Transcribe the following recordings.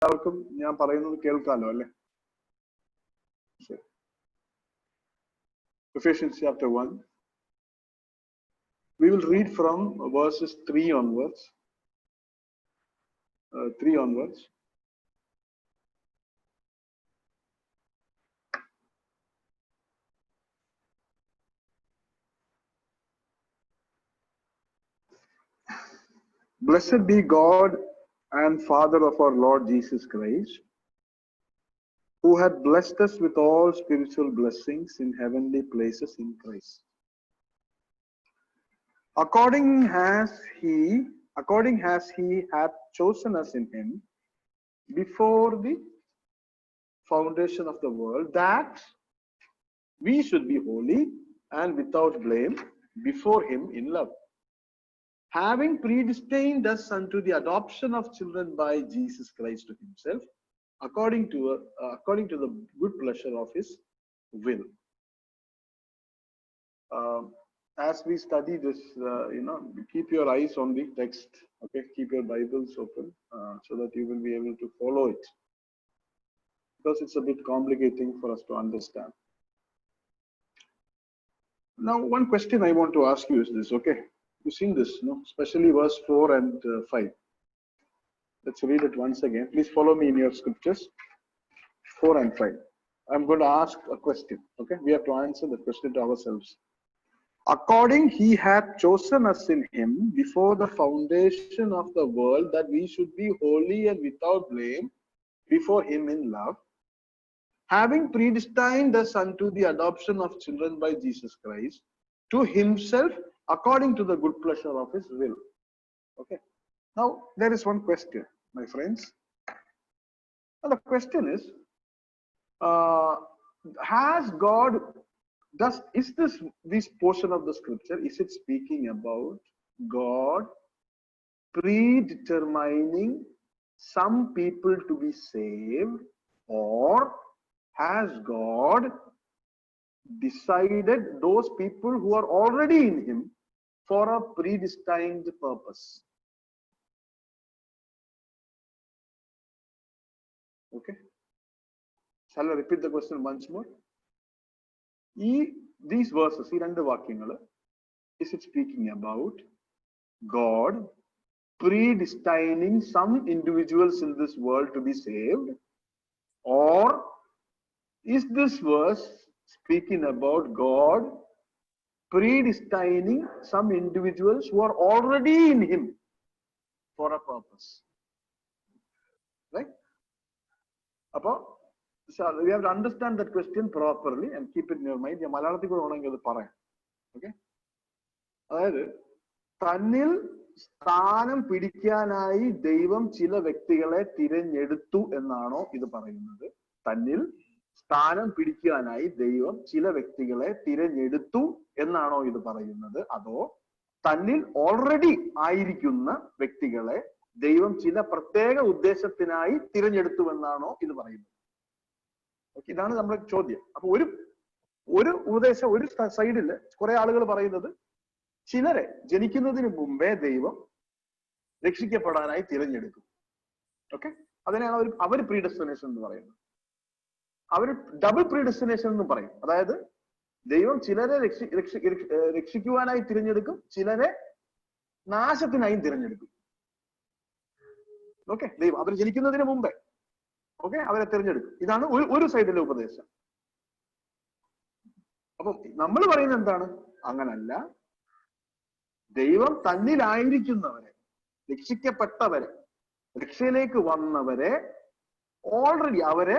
എല്ലാവർക്കും ഞാൻ പറയുന്നത് കേൾക്കാലോ അല്ലേ? Ephesians chapter 1. We will read from verses 3 onwards. 3 onwards. Blessed be God and Father of our Lord Jesus Christ, who had blessed us with all spiritual blessings in heavenly places in Christ. According as he hath chosen us in him before the foundation of the world, that we should be holy and without blame before him in love, having predestined us unto the adoption of children by Jesus Christ to himself, according to the good pleasure of his will. As we study this, keep your eyes on the text. Okay, keep your Bibles open so that you will be able to follow it, because it's a bit complicating for us to understand. Now, one question I want to ask you is this. Okay, you've seen this, no? Especially verse 4 and 5. Let's read it once again. Please follow me in your scriptures. 4 and 5. I'm going to ask a question. Okay, we have to answer the question to ourselves. According he hath chosen us in him before the foundation of the world, that we should be holy and without blame before him in love, having predestined us unto the adoption of children by Jesus Christ to himself, according to the good pleasure of his will. Okay. Now, there is one question, my friends. And the question is, this portion of the scripture, is it speaking about God predetermining some people to be saved, or has God decided those people who are already in him for a predestined purpose? Okay. Shall I repeat the question once more? These verses, is it speaking about God predestining some individuals in this world to be saved, or is this verse speaking about God predestining some individuals who are already in him for a purpose? Right? So we have to understand that question properly and keep it in your mind. Okay? അതായത് തന്നിൽ സ്ഥാനം പിടിക്കാനായി ദൈവം ചില വ്യക്തികളെ തിരഞ്ഞെടുത്തു എന്നാണോ ഇത് പറയുന്നത്? തന്നിൽ സ്ഥാനം പിടിക്കാനായി ദൈവം ചില വ്യക്തികളെ തിരഞ്ഞെടുത്തു എന്നാണോ ഇത് പറയുന്നത്? അതോ തന്നിൽ ഓൾറെഡി ആയിരിക്കുന്ന വ്യക്തികളെ ദൈവം ചില പ്രത്യേക ഉദ്ദേശത്തിനായി തിരഞ്ഞെടുത്തു എന്നാണോ ഇത് പറയുന്നത്? ഓക്കെ, ഇതാണ് നമ്മുടെ ചോദ്യം. അപ്പൊ ഒരു ഉപദേശം, ഒരു സൈഡില് കുറെ ആളുകൾ പറയുന്നത് ചിലരെ ജനിക്കുന്നതിന് മുമ്പേ ദൈവം രക്ഷിക്കപ്പെടാനായി തിരഞ്ഞെടുക്കും. ഓക്കെ, അതിനാണ് അവർ പ്രീഡെസ്റ്റിനേഷൻ എന്ന് പറയുന്നത്. അവർ ഡബിൾ പ്രീഡെസ്റ്റിനേഷൻ എന്ന് പറയും. അതായത് ദൈവം ചിലരെ രക്ഷിക്കുവാനായി തിരഞ്ഞെടുക്കും, ചിലരെ നാശത്തിനായും തിരഞ്ഞെടുക്കും. ഓക്കെ, ദൈവം അവർ ജനിക്കുന്നതിന് മുമ്പേ അവരെ തിരഞ്ഞെടുക്കും. ഇതാണ് ഒരു സൈഡിലെ ഉപദേശം. അപ്പം നമ്മൾ പറയുന്നത് എന്താണ്? അങ്ങനല്ല. ദൈവം തന്നിലായിരിക്കുന്നവരെ, രക്ഷിക്കപ്പെട്ടവരെ, രക്ഷയിലേക്ക് വന്നവരെ ഓൾറെഡി അവരെ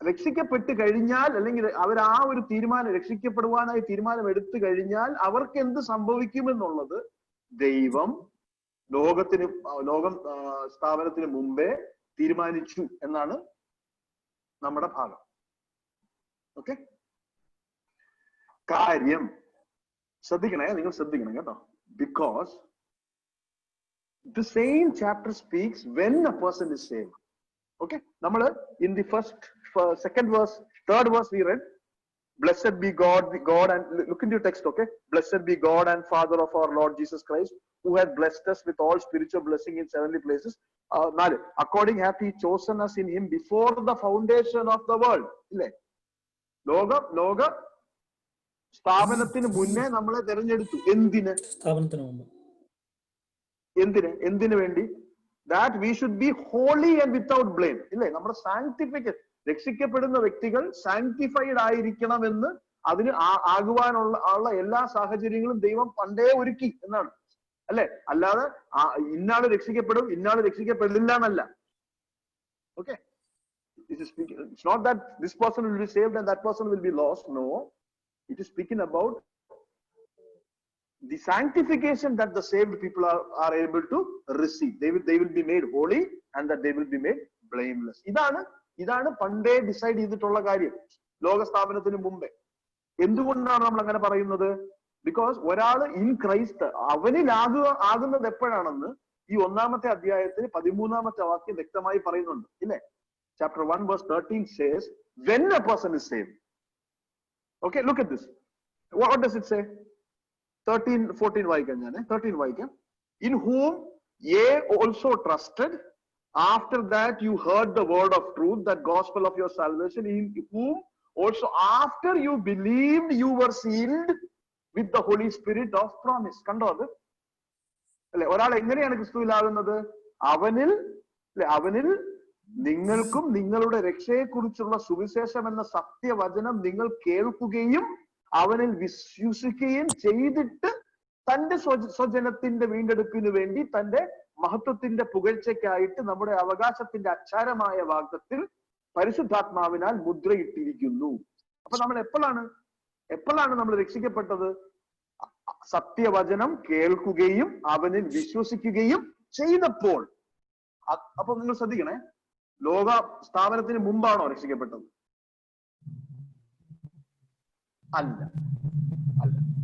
രക്ഷിക്കപ്പെട്ട് കഴിഞ്ഞാൽ, അല്ലെങ്കിൽ അവർ ആ ഒരു തീരുമാനം, രക്ഷിക്കപ്പെടുവാനായി തീരുമാനം എടുത്തു കഴിഞ്ഞാൽ അവർക്ക് എന്ത് സംഭവിക്കുമെന്നുള്ളത് ദൈവം ലോകം സ്ഥാപനത്തിന് മുമ്പേ തീരുമാനിച്ചു എന്നാണ് നമ്മുടെ ഭാഗം. ഓക്കെ, കാര്യം ശ്രദ്ധിക്കണേ, നിങ്ങൾ ശ്രദ്ധിക്കണം കേട്ടോ. Because the same chapter speaks when a person is saved. Okay, നമ്മൾ in the second verse, third verse we read, blessed be God and look into your text. Okay, blessed be God and Father of our Lord Jesus Christ, who has blessed us with all spiritual blessing in heavenly places according hath he chosen us in him before the foundation of the world. ഇല്ലേ? ലോക സ്ഥാപനത്തിന് മുന്നേ നമ്മളെ തെരഞ്ഞെടുത്തു. എന്തിന് വേണ്ടി? That we should be holy and without blame. ഇല്ലേ? നമ്മുടെ സാങ്ക്ടിഫിക്കേഷൻ, രക്ഷിക്കപ്പെടുന്ന വ്യക്തികൾ സാങ്ക്ടിഫൈഡ് ആയിരിക്കണമെന്ന്, അതിന് ആകുവാനുള്ള എല്ലാ സാഹചര്യങ്ങളും ദൈവം പണ്ടേ ഒരുക്കി എന്നാണ്, അല്ലെ? അല്ലാതെ ഇന്നാള് രക്ഷിക്കപ്പെടും, ഇന്നാള് രക്ഷിക്കപ്പെടില്ല എന്നല്ല. Okay, it's not that this person will be saved and that person will be lost. No, it is speaking about the sanctification that the saved people are able to receive. They will be made holy and that they will be made blameless. ഇതാണ് പണ്ടേ decide ചെയ്തിട്ടുള്ള കാര്യം ലോകസ്ഥാപനത്തിന് മുമ്പേ. എന്തുകൊണ്ടാണ് നമ്മൾ അങ്ങനെ പറയുന്നത്? Because ഒരാള് ഇൻ ക്രൈസ്റ്റ് അവനിൽ ആകുന്നത് എപ്പോഴാണെന്ന് ഈ 1-ാമത്തെ അധ്യായത്തിൽ 13-ാമത്തെ വാക്യം വ്യക്തമായി പറയുന്നുണ്ട്, ഇല്ലേ? Chapter 1 verse 13 says when a person is saved. Okay, look at this. What does it say? 13-14 വായിക്കാം ഞാൻ. 13 വായിക്കാം. In whom ye also trusted, after that you heard the word of truth, that gospel of your salvation, in whom also after you believed you were sealed with the Holy Spirit of promise. കണ്ടോ അത്? അല്ലെ? ഒരാൾ എങ്ങനെയാണ് ക്രിസ്തുവിലാകുന്നത്? അവനിൽ നിങ്ങൾക്കും നിങ്ങളുടെ രക്ഷയെ കുറിച്ചുള്ള സുവിശേഷം എന്ന സത്യവചനം നിങ്ങൾ കേൾക്കുകയും അവനിൽ വിശ്വസിക്കുകയും ചെയ്തിട്ട് തന്റെ സ്വജനത്തിന്റെ വീണ്ടെടുപ്പിന് വേണ്ടി തന്റെ മഹത്വത്തിന്റെ പുകഴ്ചയ്ക്കായിട്ട് നമ്മുടെ അവകാശത്തിന്റെ അച്ചാരമായ വാഗ്ദത്തിൽ പരിശുദ്ധാത്മാവിനാൽ മുദ്രയിട്ടിരിക്കുന്നു. അപ്പൊ നമ്മൾ എപ്പോഴാണ് നമ്മൾ രക്ഷിക്കപ്പെട്ടത്? സത്യവചനം കേൾക്കുകയും അവനിൽ വിശ്വസിക്കുകയും ചെയ്തപ്പോൾ. അപ്പൊ നിങ്ങൾ ശ്രദ്ധിക്കണേ, ലോക സ്ഥാപനത്തിന് മുമ്പാണോ രക്ഷിക്കപ്പെട്ടത്? അല്ല.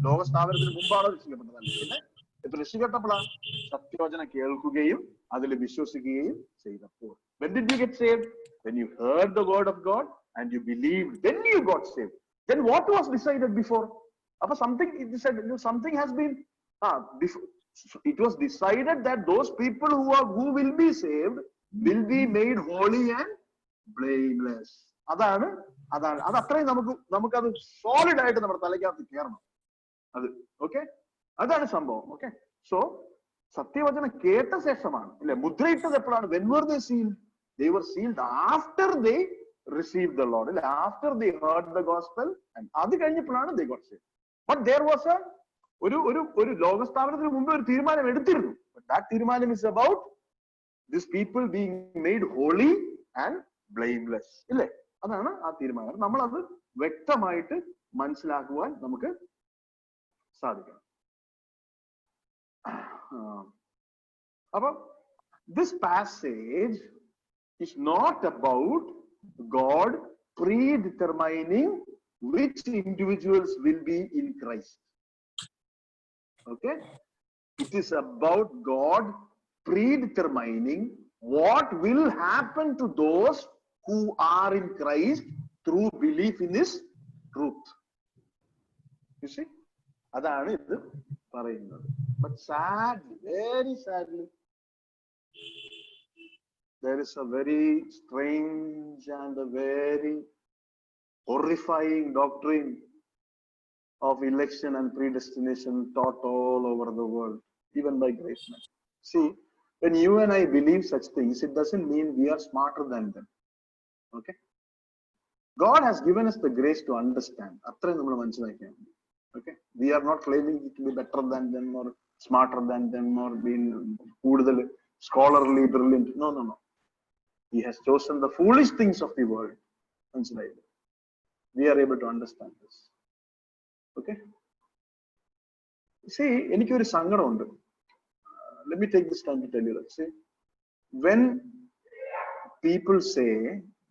ലോക സ്ഥാപനത്തിന് മുമ്പാണോ രക്ഷിക്കപ്പെട്ടത്? അല്ല. പിന്നെ ഇപ്പൊ രക്ഷിക്കപ്പെട്ടപ്പോഴാണ് സത്യവചനം കേൾക്കുകയും അതിൽ വിശ്വസിക്കുകയും ചെയ്തപ്പോൾ. When did you get saved? When you heard the word of God and you believed, then you got saved. Then what was decided before? Appo something has been it was decided that those people who will be saved will be made holy and blameless. അതാണ് അത്രയും നമുക്കത് solid ആയിട്ട് നമ്മുടെ തലയ്ക്കകത്ത് കയറണം. അത് okay, അതാണ് സംഭവം. ഓക്കെ, സോ സത്യവചനം കേട്ട ശേഷമാണ്, അല്ലെ, മുദ്രയിട്ടത് എപ്പോഴാണ്? When were they sealed? They were sealed after they received the Lord, അല്ലെ, after they heard the gospel, and അത് കഴിഞ്ഞപ്പോഴാണ് they got saved. But there was ഒരു ലോകസ്ഥാപനത്തിന് മുമ്പ് ഒരു തീരുമാനം എടുത്തിരുന്നു. But that തീരുമാനം is about these people being made holy and blameless, ഇല്ലേ? അതാണ് ആ തീരുമാനം. നമ്മൾ അത് വ്യക്തമായിട്ട് മനസ്സിലാക്കുവാൻ നമുക്ക് സാധിക്കണം. അപ്പൊ this passage is not about God predetermining which individuals will be in Christ. Okay, it is about God predetermining what will happen to those who are in Christ through belief in his truth. You see, അതാണ് ഇത് പറയുന്നത്. But sadly, very sadly, there is a very strange and a very horrifying doctrine of election and predestination taught all over the world, even by great men. See, when you and I believe such things, it doesn't mean we are smarter than them. Okay, God has given us the grace to understand. അത്രയും നമ്മൾ മനസ്സിലാക്കിയാൽ മതി. Okay, we are not claiming to be better than them or smarter than them or being കൂടുതൽ scholarly brilliant. No. He has chosen the foolish things of the world. മനസ്സിലായില്ലേ? We are able to understand this. Okay, see, എനിക്കൊരു സങ്കടമുണ്ട്. Let me take this time to tell you that. See, when people say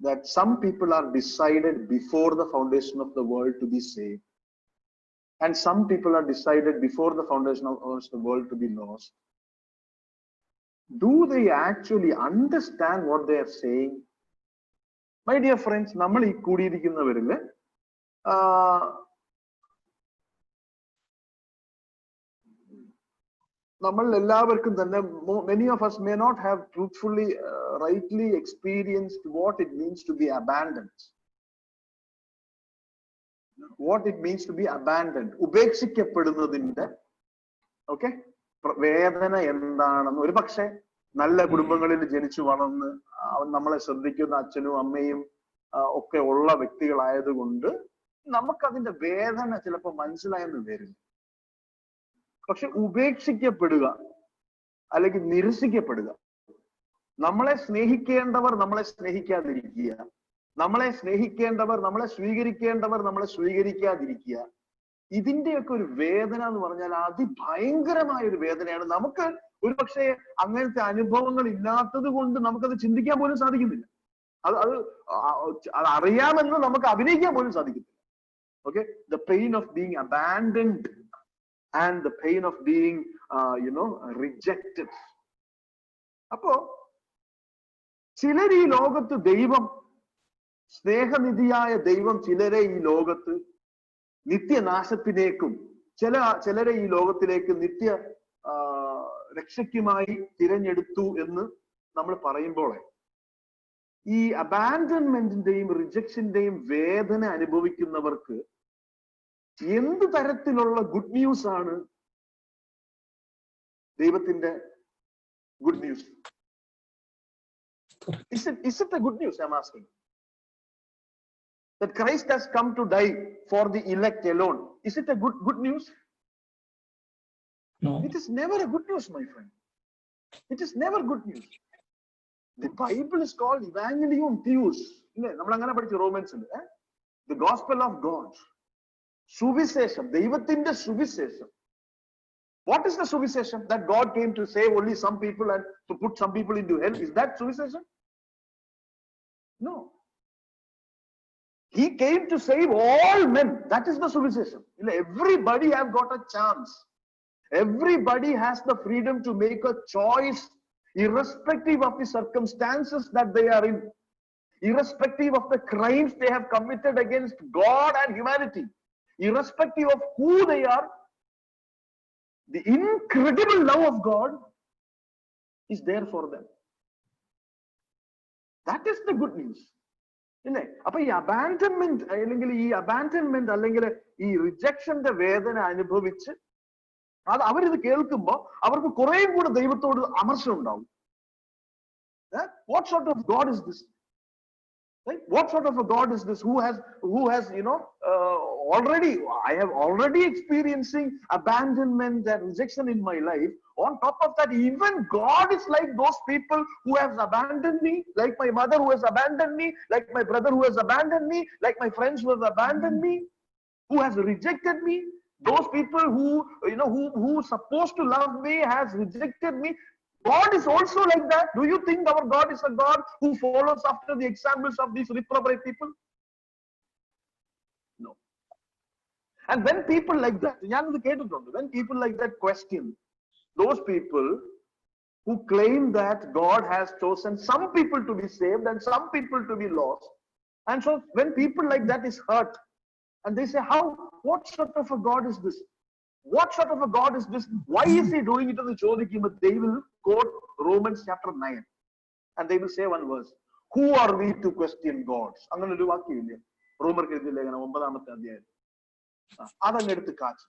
that some people are decided before the foundation of the world to be saved, and some people are decided before the foundation of the world to be lost, do they actually understand what they are saying? My dear friends, നമ്മൾ ഈ കൂടിയിരിക്കുന്നവരില് many of us may not have truthfully, rightly experienced what it means to be abandoned. What it means to be abandoned. ഉപേക്ഷിക്കപ്പെടുന്നതിന്റെ okay വേദന എന്താണെന്ന്. ഒരു പക്ഷേ നല്ല കുടുംബങ്ങളിൽ ജനിച്ചു വളർന്ന് നമ്മളെ ശ്രദ്ധിക്കുന്ന അച്ഛനും അമ്മയും ഒക്കെ ഉള്ള വ്യക്തികളായതുകൊണ്ട് നമുക്കതിന്റെ വേദന ചിലപ്പോൾ മനസ്സിലായെന്ന് വരും. പക്ഷെ ഉപേക്ഷിക്കപ്പെടുക അല്ലെങ്കിൽ നിരസിക്കപ്പെടുക, നമ്മളെ സ്നേഹിക്കേണ്ടവർ നമ്മളെ സ്നേഹിക്കാതിരിക്കുക, നമ്മളെ സ്നേഹിക്കേണ്ടവർ നമ്മളെ സ്വീകരിക്കേണ്ടവർ നമ്മളെ സ്വീകരിക്കാതിരിക്കുക, ഇതിന്റെയൊക്കെ ഒരു വേദന എന്ന് പറഞ്ഞാൽ അതിഭയങ്കരമായ ഒരു വേദനയാണ്. നമുക്ക് ഒരുപക്ഷെ അങ്ങനത്തെ അനുഭവങ്ങൾ ഇല്ലാത്തത് കൊണ്ട് നമുക്കത് ചിന്തിക്കാൻ പോലും സാധിക്കുന്നില്ല. അത് അറിയാമെന്ന് നമുക്ക് അഭിനയിക്കാൻ പോലും സാധിക്കുന്നില്ല. Okay, the pain of being abandoned and the pain of being rejected. അപ്പോ ചിലർ ഈ ലോകത്ത് ദൈവം, സ്നേഹനിധിയായ ദൈവം ചിലരെ ഈ ലോകത്ത് നിത്യനാശത്തിലേക്കും ചിലരെ ഈ ലോകത്തിലേക്ക് നിത്യ രക്ഷയ്ക്കുമായി തിരഞ്ഞെടുത്തു എന്ന് നമ്മൾ പറയുമ്പോൾ ഈ അബാൻഡൻമെന്റിന്റെയും റിജക്ഷന്റെയും വേദന അനുഭവിക്കുന്നവർക്ക് എന്ത് തരത്തിലുള്ള ഗുഡ് ന്യൂസ് ആണ് ദൈവത്തിന്റെ good news? Is it a good news? I'm asking. That Christ has come to die for the elect alone. Is it a good news? No. It is never a good news, my friend. It is never good news. The Bible is called Evangelium Deus. നമ്മൾ അങ്ങനെ പഠിച്ചു റോമൻസിൽ. The gospel of God. സുവിശേഷം, ദൈവത്തിന്റെ സുവിശേഷം. What is the സുവിശേഷം? That God came to save only some people and to put some people into hell. Is that സുവിശേഷം? No. He came to save all men. That is the സുവിശേഷം. Everybody have got a chance. Everybody has the freedom to make a choice, irrespective of the circumstances that they are in, irrespective of the crimes they have committed against God and humanity. Irrespective of who they are, the incredible love of God is there for them. That is the good news. അപ്പൊ ഈ abandonment അല്ലെങ്കിൽ ഈ റിജക്ഷന്റെ വേദന അനുഭവിച്ച് അവരിത് കേൾക്കുമ്പോ അവർക്ക് കുറേയും കൂടെ ദൈവത്തോട് അമർഷം ഉണ്ടാവും. What sort of God is this? Right? What sort of a God is this who has I have already experiencing abandonment and rejection in my life. On top of that, even God is like those people who have abandoned me, like my mother who has abandoned me, like my brother who has abandoned me, like my friends who have abandoned me, who has rejected me. Those people who supposed to love me has rejected me. God is also like that. Do you think our God is a God who follows after the examples of these reprobate people? No. And when people like that, when people like that question those people who claim that God has chosen some people to be saved and some people to be lost, and so when people like that is hurt and they say, what sort of a God is this? What sort of a God is this? Why is he doing it to the Chodhikim? They will quote Romans chapter 9 and they will say one verse. Who are we to question gods? അങ്ങനെ ഒരു വാക്യമില്ലേ റോമർക്ക് എഴുതിയ ലേഖനം 9-ാമത്തെ അധ്യായം. അതങ്ങെടുത്ത് കാച്ചു.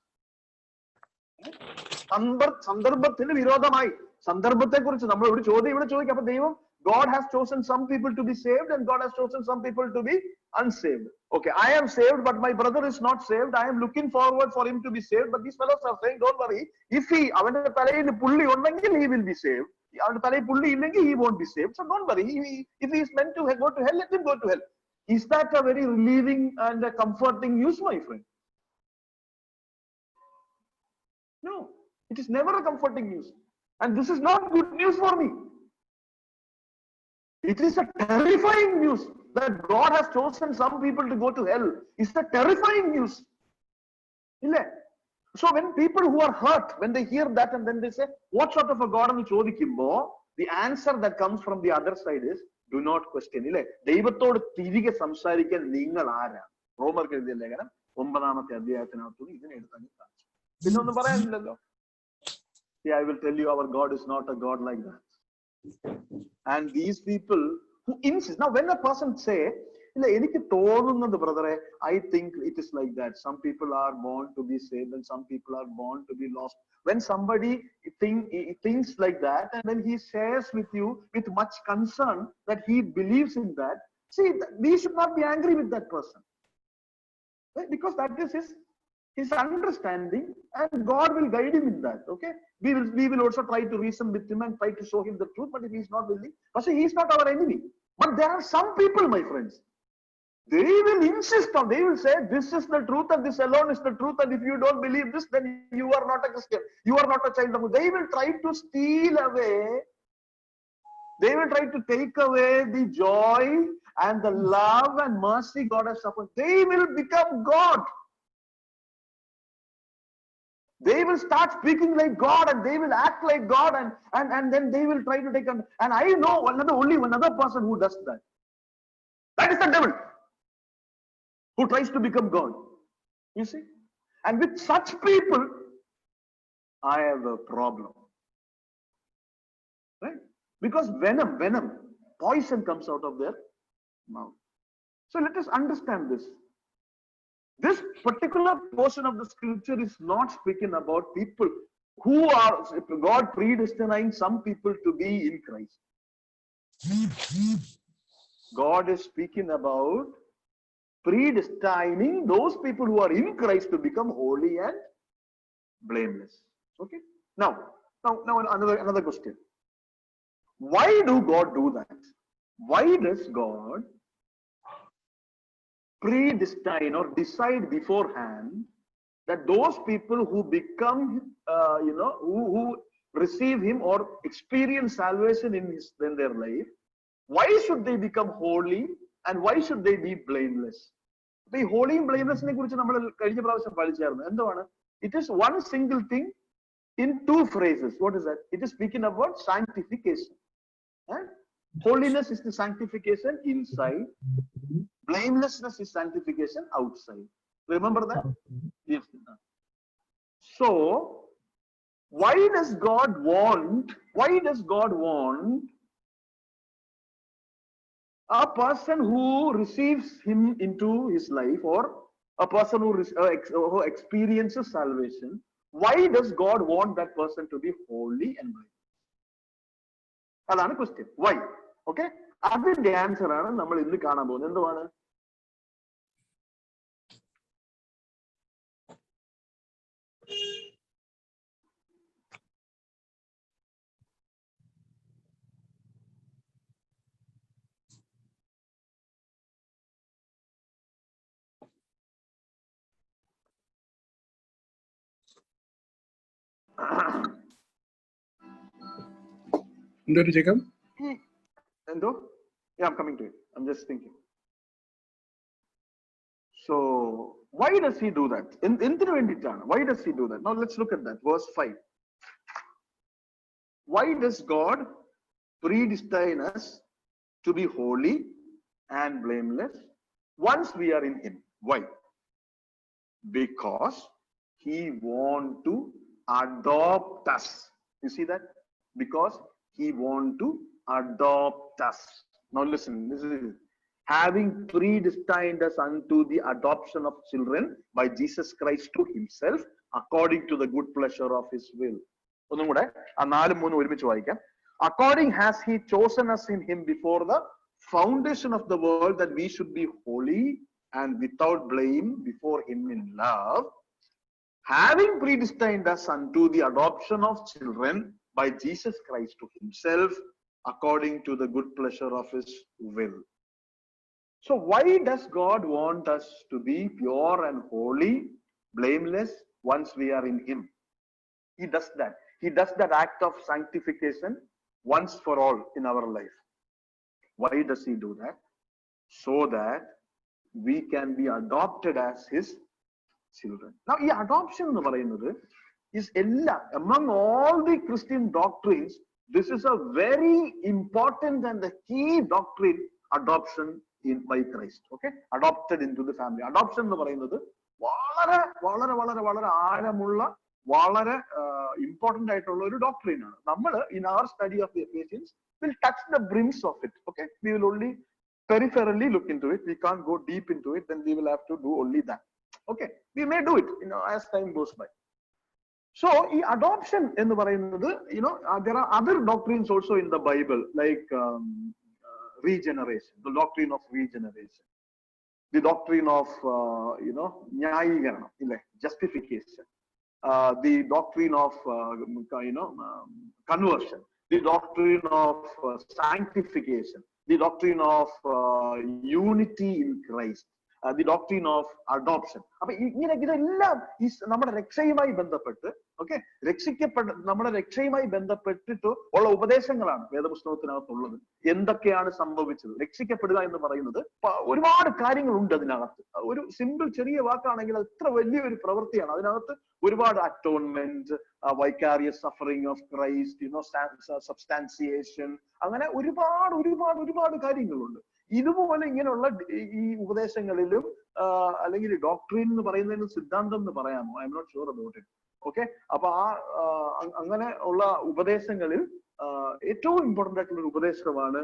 സന്ദർഭത്തിന് വിരോധമായി സന്ദർഭത്തെ കുറിച്ച് നമ്മൾ ഇവിടെ ചോദിക്കും. അപ്പൊ ദൈവം God has chosen some people to be saved and God has chosen some people to be unsaved. Okay, I am saved, but my brother is not saved. I am looking forward for him to be saved. But these fellows are saying, don't worry. If അവന്റെ തലയിൽ പുള്ളി ഉണ്ടെങ്കിൽ he will be saved. അവന്റെ തലയിൽ പുള്ളി ഇല്ലെങ്കിൽ he won't be saved. So don't worry. If he is meant to go to hell, let him go to hell. Is that a very relieving and a comforting news, my friend? No, it is never a comforting news. And this is not good news for me. It is a terrifying news that God has chosen some people to go to hell. It's a terrifying news. So when people who are hurt, when they hear that and then they say, what sort of a God am I chodikkumbo? The answer that comes from the other side is, do not question. ദൈവത്തോട് തിരികെ സംസാരിക്കാൻ നിങ്ങൾ ആരാ? റോമർക്ക് എഴുതിയ ലേഖനം 9-ാമത്തെ അധ്യായത്തിനകത്ത് ഇതിനെ എടുത്തങ്ങ് കാണിച്ചു. പിന്നെ ഒന്നും പറയാനില്ലല്ലോ. See, I will tell you, our God is not a God like that. And these people who insist. Now, when a person say, brother, I think it is like that. Some people are born to be saved and some people are born to be lost. When somebody thinks like that, and then he shares with you with much concern that he believes in that, see, we should not be angry with that person. Right? Because that is his understanding, and God will guide him in that. Okay, we will also try to reason with him and try to show him the truth. But if he is not willing, but see, he is not our enemy. But there are some people, my friends, they will insist on. They will say, "This is the truth, and this alone is the truth. And if you don't believe this, then you are not a Christian. You are not a child of God." They will try to steal away. They will try to take away the joy and the love and mercy God has suffered. They will become God. They will start speaking like God and they will act like God, and then they will try to take on. And I know only one other person who does that. That is the devil, who tries to become God. You see? And with such people, I have a problem. Right? Because venom, poison comes out of their mouth. So let us understand this. This particular portion of the scripture is not speaking about people who are, God predestining some people to be in Christ. God is speaking about predestining those people who are in Christ to become holy and blameless. Okay. Now another question. Why do God do that? Why does God predestine or decide beforehand that those people who become, who receive Him or experience salvation in their life, why should they become holy and why should they be blameless? The holy and blameless, it is one single thing in two phrases. What is that? It is speaking about sanctification. Holiness is the sanctification inside. Blamelessness is sanctification outside. Remember that? Yes. So, why does God want a person who receives Him into his life, or a person who experiences salvation? Why does God want that person to be holy and blameless? That's the question. Why? Okay? The answer is Jacob? Yeah, I'm coming to it. I'm just thinking. So, why does He do that? Why does He do that? Now, let's look at that. Verse 5. Why does God predestine us to be holy and blameless once we are in Him? Why? Because He wants to adopt us. You see that? Because He wants to adopt us. Now listen, this is having predestined us unto the adoption of children by Jesus Christ to Himself, according to the good pleasure of His will. According has He chosen us in Him before the foundation of the world, that we should be holy and without blame before Him in love, having predestined us unto the adoption of children by Jesus Christ to Himself, according to the good pleasure of His will. So why does God want us to be pure and holy, blameless, once we are in Him? He does that. He does that act of sanctification once for all in our life. Why does He do that? So that we can be adopted as His children. Now, this adoption is among all the Christian doctrines. This is a very important and the key doctrine, adoption by Christ. Okay, adopted into the family. Adoption വളരെ important ആയിട്ടുള്ള ഒരു doctrine ആണ്. നമ്മൾ in our study of the Ephesians will touch the brims of it. Okay, we will only peripherally look into it. We can't go deep into it. Then we will have to do only that. Okay, we may do it, as time goes by. So adoption in the പറയുന്നത്, there are other doctrines also in the Bible, like regeneration, the doctrine of regeneration, the doctrine of ന്യായീകരണം, justification, the doctrine of conversion, the doctrine of sanctification, the doctrine of unity in Christ, the doctrine of adoption. അപ്പൊ ഇതെല്ലാം നമ്മുടെ രക്ഷയുമായി ബന്ധപ്പെട്ട്, okay, നമ്മുടെ രക്ഷയുമായി ബന്ധപ്പെട്ടിട്ട് ഉള്ള ഉപദേശങ്ങളാണ് വേദപുസ്തകത്തിനകത്തുള്ളത്. എന്തൊക്കെയാണ് സംഭവിച്ചത്? രക്ഷിക്കപ്പെടുക എന്ന് പറയുന്നത് ഒരുപാട് കാര്യങ്ങളുണ്ട് അതിനകത്ത്. ഒരു സിമ്പിൾ ചെറിയ വാക്കാണെങ്കിൽ അത് ഇത്ര വലിയൊരു പ്രവൃത്തിയാണ്. അതിനകത്ത് ഒരുപാട് atonement, vicarious suffering of Christ, substantiation, അങ്ങനെ ഒരുപാട് കാര്യങ്ങളുണ്ട്. ഇതുപോലെ ഇങ്ങനെയുള്ള ഈ ഉപദേശങ്ങളിലും അല്ലെങ്കിൽ ഡോക്ട്രീൻ എന്ന് പറയുന്നതിന് സിദ്ധാന്തം എന്ന് പറയാമോ? I am not sure about it. Okay, അപ്പൊ അങ്ങനെ ഉള്ള ഉപദേശങ്ങളിൽ ഏറ്റവും ഇമ്പോർട്ടന്റ് ആയിട്ടുള്ള ഒരു ഉപദേശമാണ്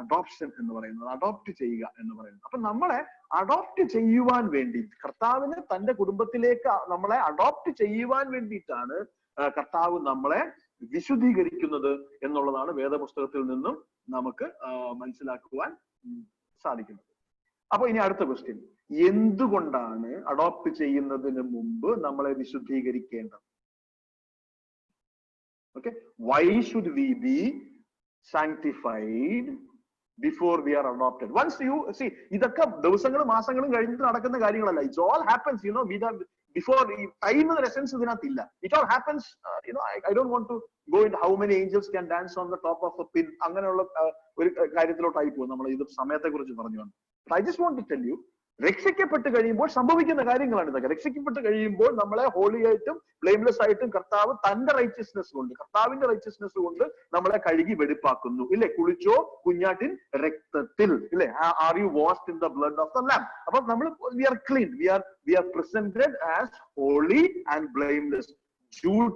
അഡോപ്ഷൻ എന്ന് പറയുന്നത്, അഡോപ്റ്റ് ചെയ്യുക എന്ന് പറയുന്നത്. അപ്പൊ നമ്മളെ അഡോപ്റ്റ് ചെയ്യുവാൻ വേണ്ടി, കർത്താവിന് തന്റെ കുടുംബത്തിലേക്ക് നമ്മളെ അഡോപ്റ്റ് ചെയ്യുവാൻ വേണ്ടിയിട്ടാണ് കർത്താവ് നമ്മളെ വിശുദ്ധീകരിക്കുന്നത് എന്നുള്ളതാണ് വേദപുസ്തകത്തിൽ നിന്നും നമുക്ക് മനസ്സിലാക്കുവാൻ സാധിക്കുന്നത്. അപ്പൊ ഇനി അടുത്ത ക്വസ്റ്റ്യൻ, എന്തുകൊണ്ടാണ് അഡോപ്റ്റ് ചെയ്യുന്നതിന് മുമ്പ് നമ്മളെ വിശുദ്ധീകരിക്കേണ്ടത്? Okay, why should we be sanctified before we are adopted? Once you see, ഇതൊക്കെ ദിവസങ്ങളും മാസങ്ങളും കഴിഞ്ഞിട്ട് നടക്കുന്ന കാര്യങ്ങളല്ല. It all happens, before time in essence ഇതിനകത്തില്ല. It all happens, I don't want to go into how many angels can dance on the top of a pin, അങ്ങനെയുള്ള ഒരു കാര്യത്തിലോട്ടായി പോകും നമ്മൾ ഇത് സമയത്തെ കുറിച്ച് പറഞ്ഞു. But I just want to tell you, രക്ഷിക്കപ്പെട്ട് കഴിയുമ്പോൾ സംഭവിക്കുന്ന കാര്യങ്ങളാണ് ഇതൊക്കെ. രക്ഷിക്കപ്പെട്ട് കഴിയുമ്പോൾ നമ്മളെ ഹോളി ആയിട്ടും ബ്ലെയിംലെസ് ആയിട്ടും കർത്താവ് തന്റെ റൈച്ചസ്നെസ് കൊണ്ട്, കർത്താവിന്റെ റൈച്ചസ്നെസ് കൊണ്ട് നമ്മളെ കഴുകി വെടിപ്പാക്കുന്നു. ഇല്ലേ? കുളിച്ചോ കുഞ്ഞാട്ടിൻ രക്തത്തിൽ, ഇല്ലേ? Are you washed in the blood of the lamb. അപ്പൊ നമ്മൾ we are clean, we are presented as holy and blameless. Jude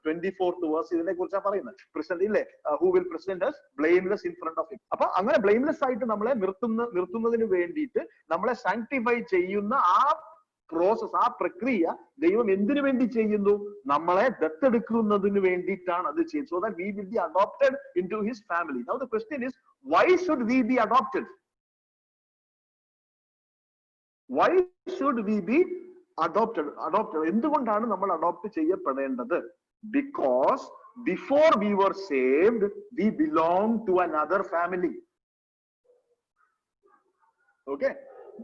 24th verse ഇതിനെ കുറിച്ചാണ് പറയുന്നത്. പ്രസന്റ്, ഇല്ലേ? who will present us blameless in front of him. അപ്പൊ അങ്ങനെ blameless ആയിട്ട് നമ്മളെ നിർത്തുന്നതിന് വേണ്ടിയിട്ട് നമ്മളെ സാങ്ക്ടിഫൈ ചെയ്യുന്ന ആ പ്രോസസ്, ആ പ്രക്രിയ ദൈവം എന്തിനു വേണ്ടി ചെയ്യുന്നു? നമ്മളെ ദത്തെടുക്കുന്നതിന് വേണ്ടിയിട്ടാണ് അത് ചെയ്യുന്നത്. so that we will be adopted into his family. Now the question is, why should we be adopted? Why should we be adopted? എന്തുകൊണ്ടാണ് നമ്മൾ adopt ചെയ്യപ്പെടേണ്ടത്? Because before we were saved, we belong to another family. Okay,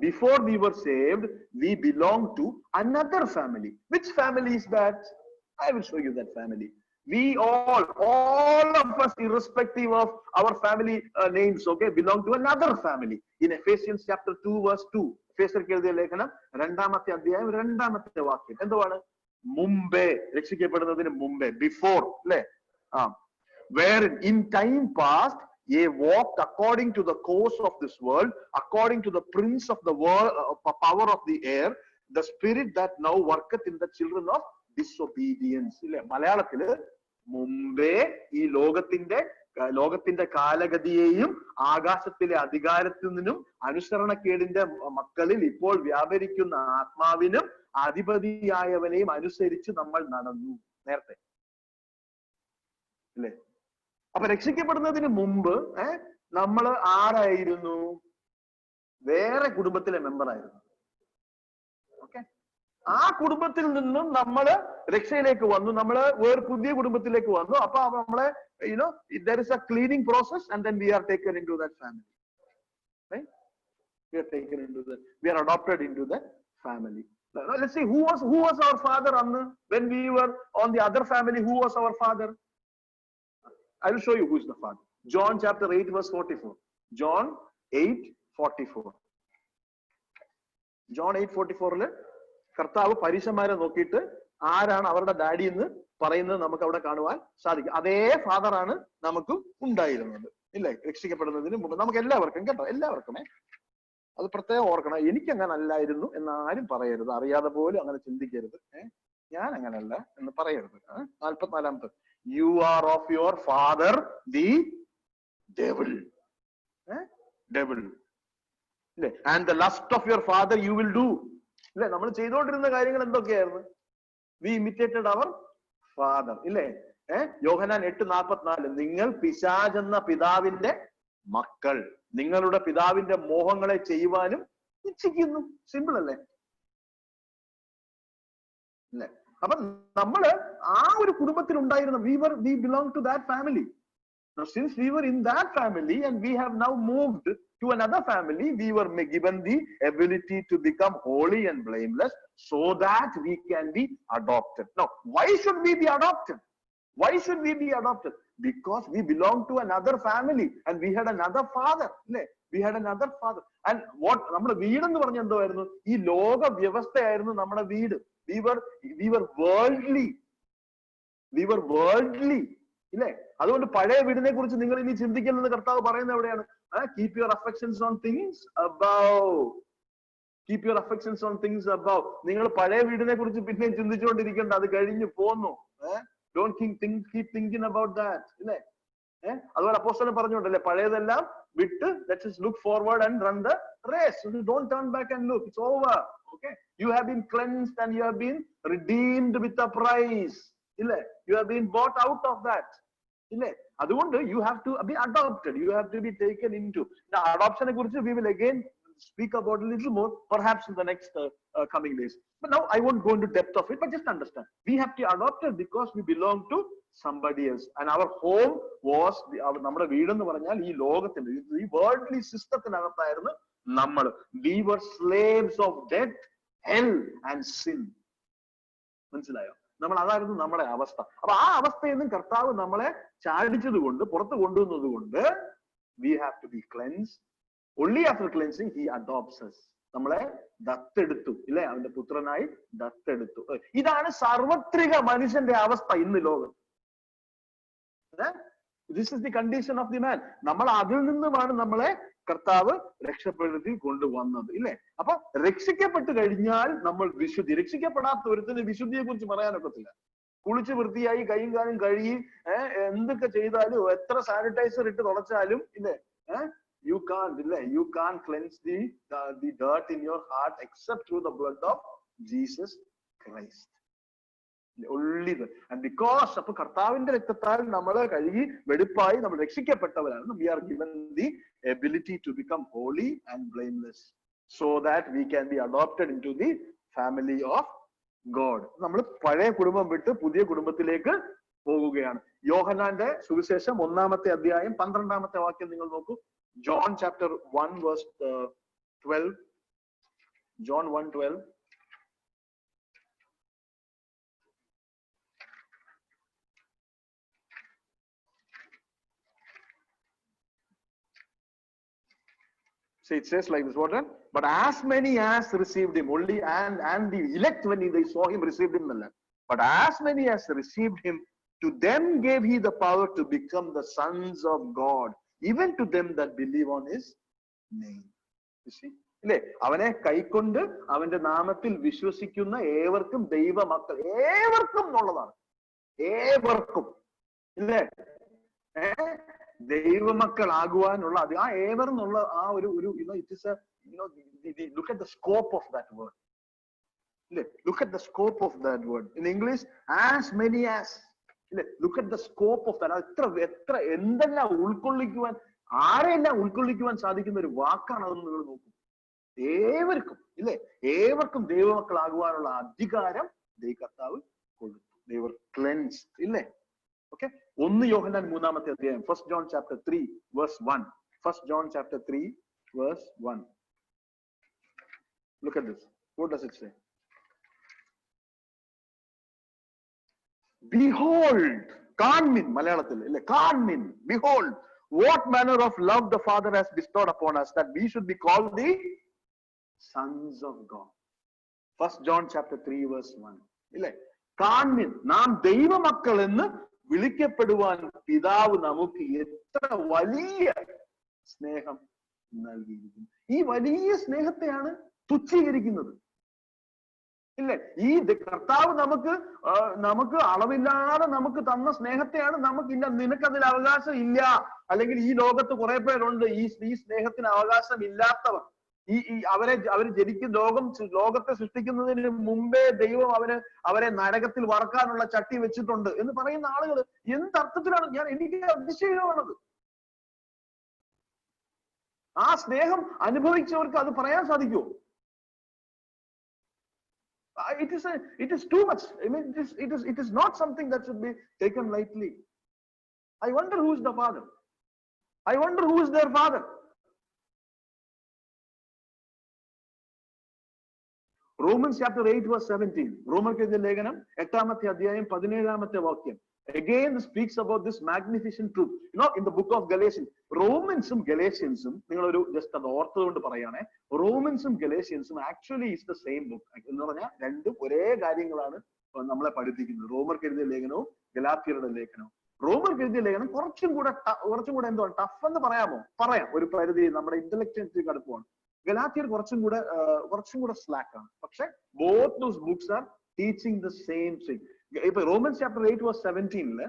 before we were saved, we belong to another family. Which family is that? I will show you that family. We all of us, irrespective of our family names, okay, belong to another family. In Ephesians chapter 2 verse 2, എഫേസ്യർക്ക് എഴുതിയ ലേഖനം 2-ാമത്തെ അധ്യായം 2-ാമത്തെ വാക്യം എന്തുവാണ്? മുമ്പേ, രക്ഷിക്കപ്പെടുന്നതിന് മുമ്പേ, before, അല്ലെ? wherein in time past ye walked according to the course of this world, according to the prince of the world, power of the air, the spirit that now worketh in the children of disobedience. ഇല്ലേ? മലയാളത്തില് മുമ്പേ ഈ ലോകത്തിന്റെ കാലഗതിയെയും ആകാശത്തിലെ അധികാരത്തിൽ നിന്നും അനുസരണക്കേടിന്റെ മക്കളിൽ ഇപ്പോൾ വ്യാപരിക്കുന്ന ആത്മാവിനും അധിപതിയായവനെയും അനുസരിച്ച് നമ്മൾ നടന്നു. നേരത്തെ അല്ലേ? അപ്പൊ രക്ഷിക്കപ്പെടുന്നതിന് മുമ്പ് നമ്മള് ആരായിരുന്നു? വേറെ കുടുംബത്തിലെ മെമ്പർ ആയിരുന്നു. ഓക്കെ, ആ കുടുംബത്തിൽ നിന്നും നമ്മള് രക്ഷയിലേക്ക് വന്നു, നമ്മള് വേറെ പുതിയ കുടുംബത്തിലേക്ക് വന്നു. അപ്പൊ നമ്മളെ there is a cleaning process and then we are taken into that family, right? We are adopted into that family. Now let's see, who was our father when we were on the other family. Who was our father? I will show you who is the father. John chapter 8 verse 44. John 8:44. John 8:44 കർത്താവ് പരീശന്മാരെ നോക്കിയിട്ട് ആരാണ് അവരുടെ daddy എന്ന് പറയുന്നത് നമുക്ക് അവിടെ കാണുവാൻ സാധിക്കും. അതേ ഫാദറാണ് നമുക്കും ഉണ്ടായിരുന്നത്, ഇല്ലേ? രക്ഷിക്കപ്പെടുന്നതിന് മുമ്പ് നമുക്ക് എല്ലാവർക്കും, കേട്ടോ, എല്ലാവർക്കും അത് പ്രത്യേകം ഓർക്കണം. എനിക്ക് അങ്ങനെ അല്ലായിരുന്നു എന്നാരും പറയരുത്, അറിയാതെ പോലും അങ്ങനെ ചിന്തിക്കരുത്. ഞാൻ അങ്ങനല്ല എന്ന് പറയരുത്. 44-ാമത്തെ, you are of your father the devil. Devil ഇല്ലേ? And the lust of your father you will do. ഇല്ലേ? നമ്മൾ ചെയ്തുകൊണ്ടിരുന്ന കാര്യങ്ങൾ എന്തൊക്കെയായിരുന്നു? We imitated our father. ഇല്ലേ? യോഹന്നാൻ 8:44, നിങ്ങൾ പിശാചെന്ന പിതാവിന്റെ മക്കൾ, നിങ്ങളുടെ പിതാവിന്റെ മോഹങ്ങളെ ചെയ്യുവാനും ഇച്ഛിക്കുന്നു. സിമ്പിൾ അല്ലേ? അല്ലേ? അപ്പൊ നമ്മള് ആ ഒരു കുടുംബത്തിൽ ഉണ്ടായിരുന്ന, we belong to that family. Now since we were in that family and we have now moved to another family, we were given the ability to become holy and blameless so that we can be adopted. Now why should we be adopted? Why should we be adopted? Because we belong to another family and we had another father. We had another father. And what നമ്മുടെ വീട് എന്ന് പറഞ്ഞ എന്തോ ആയിരുന്നു? ഈ ലോക വ്യവസ്ഥയായിരുന്നു നമ്മുടെ വീട്. We were worldly. We were worldly. ഇല്ലേ? അതുകൊണ്ട് പഴയ വീടിനെ കുറിച്ച് നിങ്ങൾ ഇനി ചിന്തിക്കലെന്ന് കർത്താവ് പറയുന്നത് എവിടെയാണ്? Keep your affections on things above. Keep your affections on things above. നിങ്ങൾ പഴയ വീടിനെ കുറിച്ച് പിന്നെയും ചിന്തിച്ചുകൊണ്ടിരിക്കേണ്ട, അത് കഴിഞ്ഞു പോന്നു. Don't keep thinking about that. ഇല്ലേ? അതുപോലെ അപ്പോസ്തലൻ പറഞ്ഞുകൊണ്ടല്ലേ, പഴയതെല്ലാം വിട്ട് let us look forward and run the race. Don't turn back and look. It's over. Okay? You have been cleansed and you have been redeemed with a price. ഇല്ലേ? You have been bought out of that. ഇല്ലേ? അതുകൊണ്ട് you have to be adopted. You have to be taken into. Now adoption കുറിച്ച് we will again speak about a little more perhaps in the next coming days. But now I won't go into depth of it, but just understand, we have to adopted because we belong to somebody else, and our home was നമ്മുടെ വീട് എന്ന് പറഞ്ഞാൽ ഈ ലോകത്തിന്റെ, ഈ worldly സിസ്റ്റത്തിനകത്തായിരുന്നു നമ്മൾ. We were slaves of death, hell and sin. മനസ്സിലായോ? നമ്മൾ അതായിരുന്നു നമ്മുടെ അവസ്ഥ. അപ്പൊ ആ അവസ്ഥയിൽ നിന്നും കർത്താവ് നമ്മളെ ചാടിച്ചത് കൊണ്ട്, പുറത്ത് കൊണ്ടുവന്നത് കൊണ്ട് we have to be cleansed. Only after cleansing he adopts us. നമ്മളെ ദത്തെടുത്തു. ഇല്ലേ? അവന്റെ പുത്രനായി ദത്തെടുത്തു. ഇതാണ് സാർവത്രിക മനുഷ്യന്റെ അവസ്ഥ ഇന്ന് ലോകം. This is the condition of the man. നമ്മൾ അതിൽ നിന്നുമാണ് നമ്മളെ കർത്താവ് രക്ഷപ്പെടുത്തി കൊണ്ടുവന്നത്. ഇല്ലേ? അപ്പൊ രക്ഷിക്കപ്പെട്ട് കഴിഞ്ഞാൽ നമ്മൾ വിശുദ്ധി. രക്ഷിക്കപ്പെടാത്ത ഒരുത്തിന് വിശുദ്ധിയെ കുറിച്ച് പറയാനൊക്കത്തില്ല. കുളിച്ച് വൃത്തിയായി കൈയും കാലും കഴുകി എന്തൊക്കെ ചെയ്താലും, എത്ര സാനിറ്റൈസർ ഇട്ട് തുടച്ചാലും, ഇല്ലേ, you can't cleanse the dirt in your heart except through the blood of Jesus Christ. Only that. And because അപ്പൊ കർത്താവിന്റെ രക്തത്താൽ നമ്മളെ കഴുകി വെടിപ്പായി നമ്മൾ രക്ഷിക്കപ്പെട്ടവരാണ്. We are given the ability to become holy and blameless so that we can be adopted into the family of God. നമ്മൾ പഴയ കുടുംബം വിട്ട് പുതിയ കുടുംബത്തിലേക്ക് പോകുകയാണ്. യോഹന്നാന്റെ സുവിശേഷം 1-ാമത്തെ അധ്യായം 12-ാമത്തെ വാക്യം നിങ്ങൾ നോക്കൂ. John chapter 1 verse 12. John 1:12. So it says like this, what? But as many as received him, only and the elect when they saw him received him. But as many as received him, to them gave he the power to become the sons of God, even to them that believe on his name. You see? ഇല്ലേ? അവനെ കൈക്കൊണ്ട് അവന്റെ നാമത്തിൽ വിശ്വസിക്കുന്ന ഏവർക്കും ദൈവ മക്കൾ, ഏവർക്കും എന്നുള്ളതാണ്. ഏവർക്കും, ഇല്ലേ? ദൈവമക്കളാകുവാനുള്ള അത് ആ ഏവർ എന്നുള്ള ആ ഒരു it is look at the scope of that word. ഇല്ലേ? Look at the scope of that word in English. As many as. ഇല്ലേ? Look at the scope of that. എത്ര എന്തെല്ലാം ഉൾക്കൊള്ളിക്കുവാൻ, ആരെല്ലാം ഉൾക്കൊള്ളിക്കുവാൻ സാധിക്കുന്ന ഒരു വാക്കാണ് അതെന്ന് നിങ്ങൾ നോക്കും. ഏവർക്കും, ഇല്ലേ? ഏവർക്കും ദൈവമക്കളാകുവാനുള്ള അധികാരം കർത്താവ് കൊടുത്തു. They were cleansed. ഇല്ലേ? Okay. 1 യോഹന്നാൻ 3-ാമത്തെ അധ്യായം, 1 John chapter 3 verse 1. 1 John chapter 3 verse 1. Look at this. What does it say? Behold, കാണുവിൻ, മലയാളത്തിൽ ഇല്ലേ? കാണുവിൻ, behold, what manner of love the Father has bestowed upon us, that we should be called the sons of God. 1 John chapter 3 verse 1. ഇല്ലേ? കാണുവിൻ, നാം ദൈവമക്കൾ എന്ന് വിളിക്കപ്പെടുവാൻ പിതാവ് നമുക്ക് എത്ര വലിയ സ്നേഹം നൽകിയിരിക്കുന്നു. ഈ വലിയ സ്നേഹത്തെയാണ് തുച്ഛീകരിക്കുന്നത്. ഇല്ലേ? ഈ കർത്താവ് നമുക്ക് അളവില്ലാതെ നമുക്ക് തന്ന സ്നേഹത്തെയാണ് നമുക്കില്ല, നിനക്കതിൽ അവകാശം ഇല്ല, അല്ലെങ്കിൽ ഈ ലോകത്ത് കുറെ പേരുണ്ട് ഈ സ്നേഹത്തിന് അവകാശം ഇല്ലാത്തവർ. അവര് ലോകത്തെ സൃഷ്ടിക്കുന്നതിന് മുമ്പേ ദൈവം അവരെ നരകത്തിൽ വറക്കാനുള്ള ചട്ടി വെച്ചിട്ടുണ്ട് എന്ന് പറയുന്ന ആളുകൾ എന്തർത്ഥത്തിലാണ്? എനിക്ക് അതിശയമാണത്. ആ സ്നേഹം അനുഭവിച്ചവർക്ക് അത് പറയാൻ സാധിക്കുമോ? It is too much. I mean, it is not something that should be taken lightly. I wonder who is the father. I wonder who is their father. Romans chapter 8 verse 17. റോമർക്കെഴുതിയ ലേഖനം 8-ാമത്തെ അധ്യായം 17-ാമത്തെ വാക്യം. Again speaks about this magnificent truth. In the book of Galatians, Romansum Galatiansum, നിങ്ങളൊരു just അത് ഓർത്തുകൊണ്ട് പറയുകയാണെ, റോമൻസും ഗലേഷ്യൻസും actually is the same book എന്ന് പറഞ്ഞാൽ രണ്ടും ഒരേ കാര്യങ്ങളാണ് നമ്മളെ പഠിപ്പിക്കുന്നത്. റോമർക്ക് എഴുതിയ ലേഖനവും ഗലാത്യരുടെ ലേഖനവും. റോമർക്ക് എഴുതിയ ലേഖനം കുറച്ചും കൂടെ എന്തോ ടഫ് എന്ന് പറയാം ഒരു പരിധി, നമ്മുടെ ഇന്റലക്ച്വൽ കടുപ്പമാണ്. ഗലാത്യർ കുറച്ചും കൂടെ സ്ലാക്ക് ആണ്. പക്ഷെ both those books are teaching the same thing. ഇപ്പൊ റോമൻസ് ചാപ്റ്റർ 8 verse 17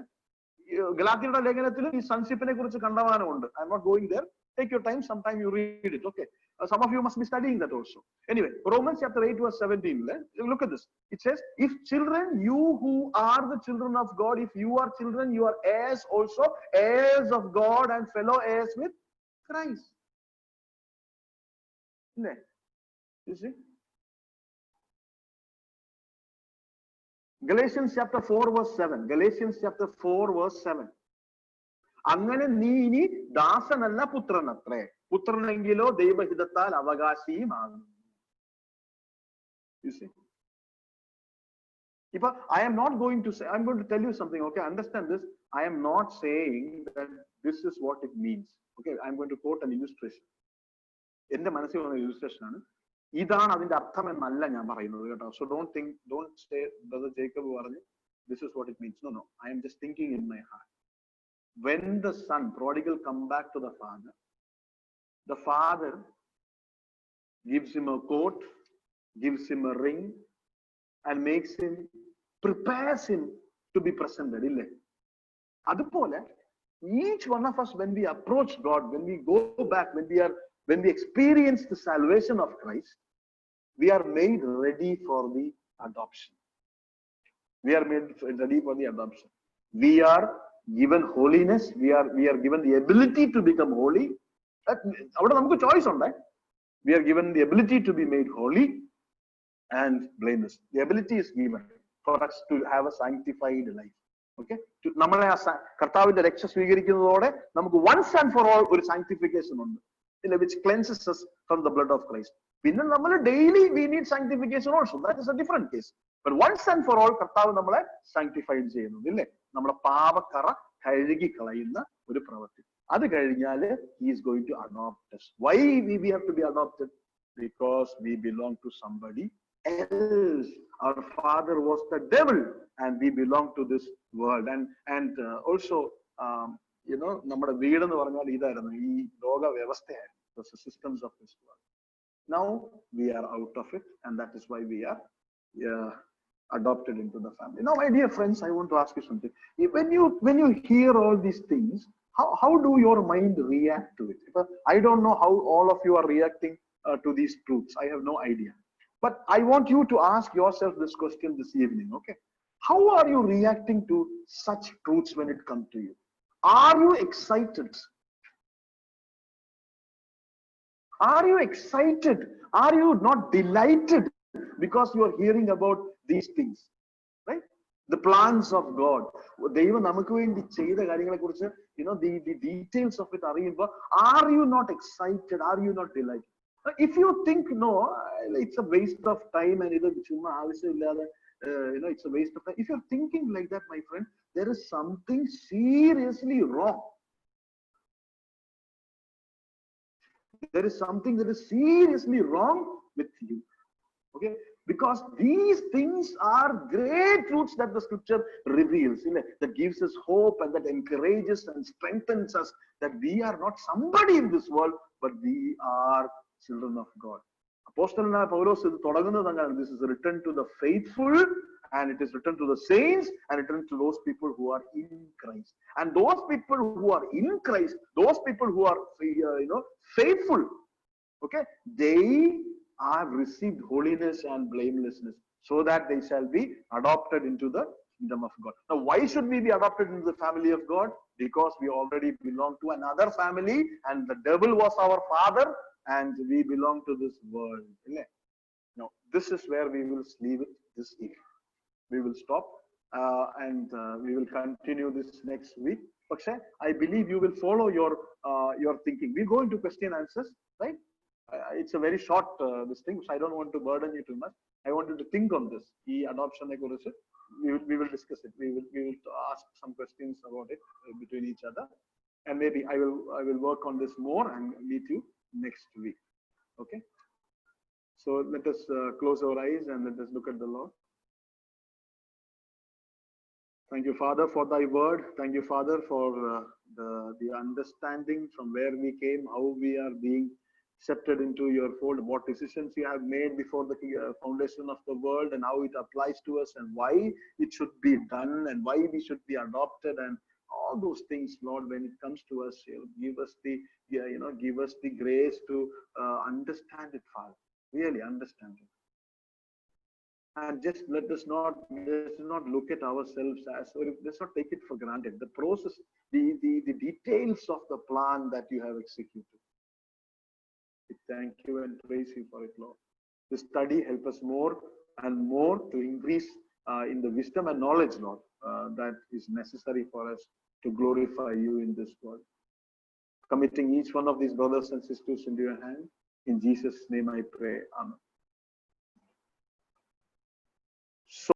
ഗലാത്യരുടെ ലേഖനത്തിൽ ഈ സൺഷിപ്പിനെ കുറിച്ച് കണ്ടമാനമുണ്ട്. I am not going there. Take your time, sometime you read it. Okay, some of you must be studying that also. Anyway, Romans chapter 8 verse 17, look at this. It says, if children, you who are the children of God, if you are children, you are heirs also, heirs of God and fellow heirs with Christ. You see? Galatians chapter 4 verse 7. Galatians chapter 4 verse 7. അങ്ങനെ നീ ഇനി ദാസനല്ല പുത്രനത്രേ, പുത്രനെങ്കിലോ ദൈവഹിതത്താൽ അവകാശിയുമാകുന്നു. ഇപ്പൊ I am not going to say, I'm going to tell you something. Okay, understand this. I am not saying that this is what it means. Okay, I'm going to quote an illustration. എന്റെ മനസ്സിൽ വന്ന illustration ആണ്. ഇതാണ് അതിന്റെ അർത്ഥം എന്നല്ല ഞാൻ പറയുന്നത് കേട്ടോ. So don't say brother Jacob പറഞ്ഞു this is what it means. No, I am just thinking in my heart. When the son prodigal come back to the father gives him a coat, gives him a ring, and prepares him to be presented. ille adupole each one of us, when we approach God, when we go back, when we experience the salvation of Christ, we are made ready for the adoption. We are made ready for the adoption. We are given holiness. We are given the ability to become holy. അവിടെ നമുക്ക് choice ഉണ്ട്. We are given the ability to be made holy and blameless. The ability is given for us to have a sanctified life. Okay, നമ്മളെ കർത്താവിന്റെ രക്ഷ സ്വീകരിക്കുന്നതോടെ നമുക്ക് once and for all ഒരു sanctification ഉണ്ട്, which cleanses us from the blood of Christ. പിന്നെ നമ്മൾ daily we need sanctification also. That is a different case. But once and for all കർത്താവ് നമ്മളെ sanctified ചെയ്യുന്നു, ഇല്ലേ? നമ്മളെ പാപക്കറ കഴുകി കളയുന്ന ഒരു പ്രവൃത്തി. അത് കഴിഞ്ഞാല് he is going to adopt us. Why we have to be adopted? Because we belong to somebody else. Our father was the devil and we belong to this world. And also നമ്മുടെ വീട് എന്ന് പറഞ്ഞാൽ ഇതായിരുന്നു, ഈ ലോക വ്യവസ്ഥയായിരുന്നു, the systems of this world. Now we are out of it, and that is why we are adopted into the family. Now, my dear friends, I want to ask you something. When you hear all these things, how do your mind react to it? I don't know how all of you are reacting to these truths. I have no idea. But I want you to ask yourself this question this evening, okay? How are you reacting to such truths when it comes to you? Are you excited? Are you excited? Are you not delighted because you are hearing about these things? Right? The plans of God. ദൈവം നമുക്ക് വേണ്ടി ചെയ്ത കാര്യങ്ങളെ കുറിച്ച്, the details of it അറിയുമ്പോൾ, are you not excited? Are you not delighted? If you think no, it's a waste of time and ഇത് ചുമ്മാ ആവശ്യമില്ലാതെ, it's a waste of time. If you're thinking like that, my friend, there is something seriously wrong. There is something that is seriously wrong with you. Okay, because these things are great truths that the scripture reveals, that gives us hope and that encourages and strengthens us that we are not somebody in this world, but we are children of God. അപ്പോസ്തലനായ പൗലോസ് ഇത് തുടങ്ങുന്നത് അങ്ങനെ. This is written to the faithful, and it is written to the saints, and it is written to those people who are in Christ. And those people who are in Christ, those people who are faithful, okay, they have received holiness and blamelessness, so that they shall be adopted into the kingdom of God. Now, why should we be adopted into the family of God? Because we already belong to another family, and the devil was our father, and we belong to this world. Now, this is where we will leave it this evening. We will stop and we will continue this next week. Okay, I believe you will follow your thinking. We go into question answers, right? It's a very short this thing, so I don't want to burden you too much. I want you to think on this. The adoption, we will discuss it. We will ask some questions about it between each other, and maybe I will work on this more and meet you next week. Okay. So let us close our eyes and let us look at the Lord. Thank you, Father, for thy word. Thank you, Father, for the understanding from where we came, how we are being accepted into your fold, what decisions you have made before the foundation of the world, and how it applies to us, and why it should be done, and why we should be adopted, and all those things, Lord. When it comes to us, give us the grace to understand it, Father. Really understand it. And just let us not look at ourselves as, or let's not take it for granted. The process, the details of the plan that you have executed. We thank you and praise you for it, Lord. This study help us more and more to increase in the wisdom and knowledge, Lord, that is necessary for us to glorify you in this world. Committing each one of these brothers and sisters into your hand. In Jesus' name I pray. Amen.